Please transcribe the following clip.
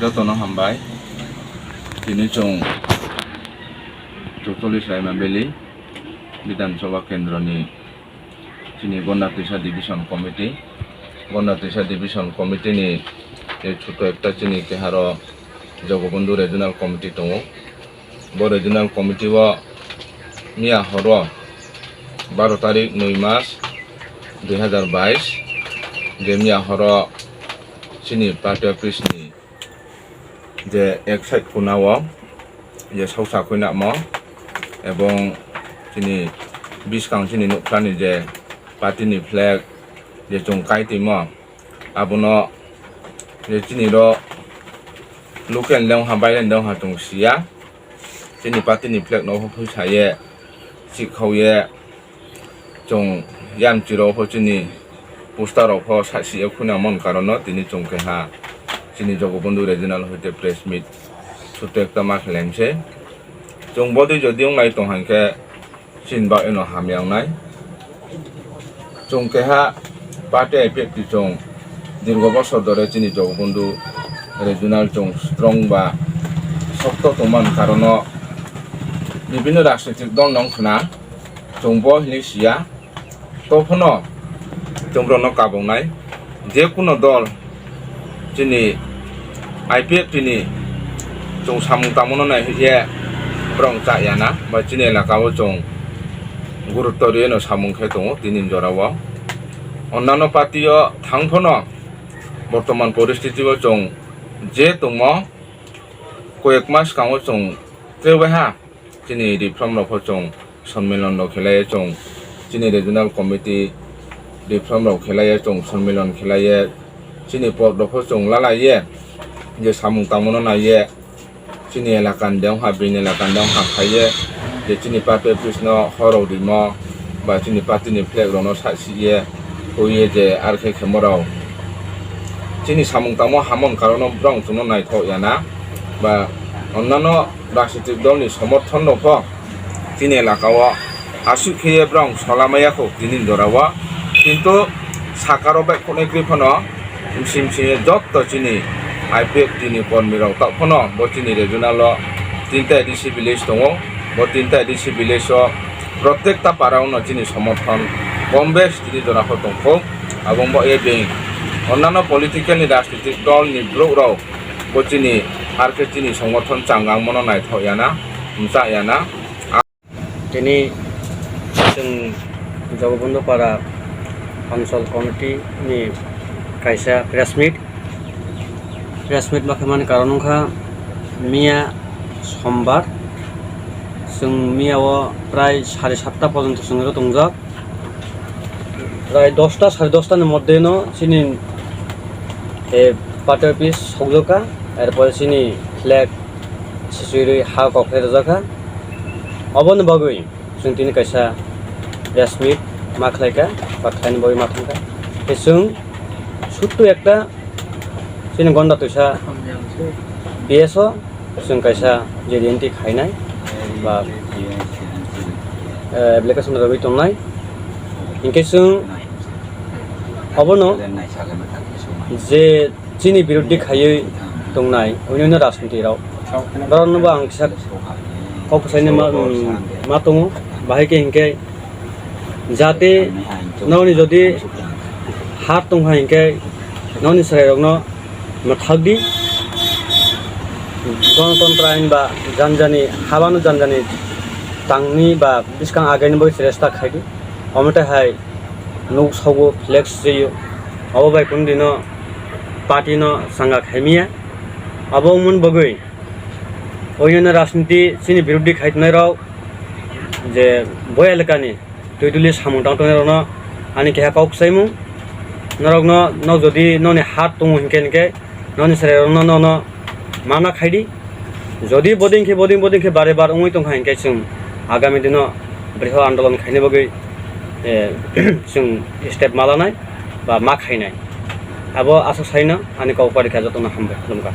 যতন হামবাই তিনি চং 44 রাইমাবেলি বিধানসভা কেন্দ্রনি তিনি গন্ডাতৈসা ডিভিশন কমিটিनि ছোট একটা চিনি কেহার জগবন্ধু রিজনাল কমিটি দङ ब রিজনাল কমিটিও মিয়া হর 12 তারিখ 9 মাস 2022 যে মিয়া হর চিনি পার্টি অফিসনি যে এক সাইড কোনাও যে সৌসাখৈনাম এবং চিনি বিসকাং চিনি নুफ्रानि যে পার্টিনি ফ্ল্যাগ যে চং কাইতিम abono je chini ro local leong ha bai leong ha tong sia chini party ni flag no ho sa ye sikhau ye chong yam chiro ho chini poster ro ho sa si khuna mon karono tini chong ke ha chini jogobondhu regional hoite press meet choto ekta ma khlengse chong bodi jodi ong nai tong hanke chin ba eno hamyang nai chong ke ha party IPFTni chong দীর্ঘ বছর ধরে চিনি Jagabandhu regional চং strong বা শক্ত তমান কারণ বিভিন্ন রাজনৈতিক দল নংখনা চংব হিলিসিয়া তখন চংব্রন কাবংনাই যে কোনো দল চিনি IPFTनि চং সামুং তামুন নাই হিয়ে ব্রং চায়ানা বা চিনি এলাকাও চং গুরুত্ব রিয়েনো সামুং খে দङ তিনিন জরাও অন্যান্য পার্টিও থাংফনো বর্তমান পরিস্থিতিও চং যে দङ কয়েক মাস কাও চং त्रेवहा चिनि रिफर्म रफ चं सम्मेलन रो खेलाये चं चिनि रिजनल कमिटी रिफर्म रो खेलाये चं सम्मेलन खेलाये चिनि पद रफ चं लालाये जे सामुं तामुन नाये चिनि एलाकान देव हा बिन एलाकान देव हा खाये जे चिनि पार्टी ऑफिसनो हरौ दिमो बा चिनि पार्टीनि फ्लैग रनो सासिये होये जे आरखे खेमराव চিনি সামুং তামো হামন কারণ ব্রং চুনো নাইথ ইয়ানা বা অন্যান্য রাজনৈতিক দলনি সমর্থন রফ চিনি এলাকাও আসু খেয়ে ব্রং সলামায়াখো তিনি জরাও কিন্তু সাকারো বেকনে কৃপন সিমসিয়ে যত চিনি IPFTनि কর্মীরাও তখন ব চিনি রিজনাল 3টা এডিসি ভিলেজ দङ ব 3টা এডিসি ভিলেজ প্রত্যেকটা পাড়াওনো চিনি সমর্থন কম বেশ তিনি জরাখো দংখো এবং ব এ বেং অন্যান্য পলিটিক্যাল রাজনৈতিক দল নিব্রুরাও বচিনি আরকে চিনি সংগঠন চাঙ্গাং মনো নাইথ ইয়ানা মুসা ইয়ানা তিনি জগবন্ধু পাড়া অঞ্চল কমিটিनि কাইসা প্রেস মিট माखामानि कारणखा मिया समबार जों मियाव प्राय 7:30 पर्यन्त जों दंजाक प्राय 10টা 10:30টার মধ্যেনো চিনি পার্টি অফিস সৌজকা এরপরে চিনি ফ্ল্যাগ শিশুরি হা কখে রাখা অবন বাগৈ जों তিনি কাইসা প্রেস মিট মাখলাইকা বা খাইনি বই মাথা जों ছোট্ট একটা চিনি গন্ডাতৈসা বিএস जों কাইসা যে রেন্টি খাইনাই বা এপ্লিকেশন রবি তংনাই ইনকে जों অবনো যে চিনি বিরোধী খাইয়ে দंनाय অন্যান্য রাজনীতিরাव দারনবা आं फिसा कफसायनि मा दङ बाहायके हिंके जाहाथे नौनि जदि हात दंहा हिंके नौनि सारायरनो थागदि गणतन्त्र आइन बा जानजानि हाबानो जानजानि तांनि बा बिसकां आगायनिबो सेरेस्ता खायदि अमथाय नुक सावो फ्लेक्स जयो अब बाय कुन दिनो पार्टीनो सांगा खायमिया अब मन बगै ओयनो राजनीति चिनि बिरोधी खायतनायराव जे बय एलाकानि दैदुलि सामुंटां तनायरावनो आनि केहा कावसायमु नरगनो न जदि ननि हात दङ हिंकेनके ननि सेरावनो न माना खायदि जदि बदिंखे बारे बार उङै दंखा हिंके जों आगामी दिनो बृहद आन्दोलन खायनो बगै जों स्टेप मालानाय बा मा खायनाय अब आसा साइना आनि कावपारि खाजतनो हामबाय खुलुमगा।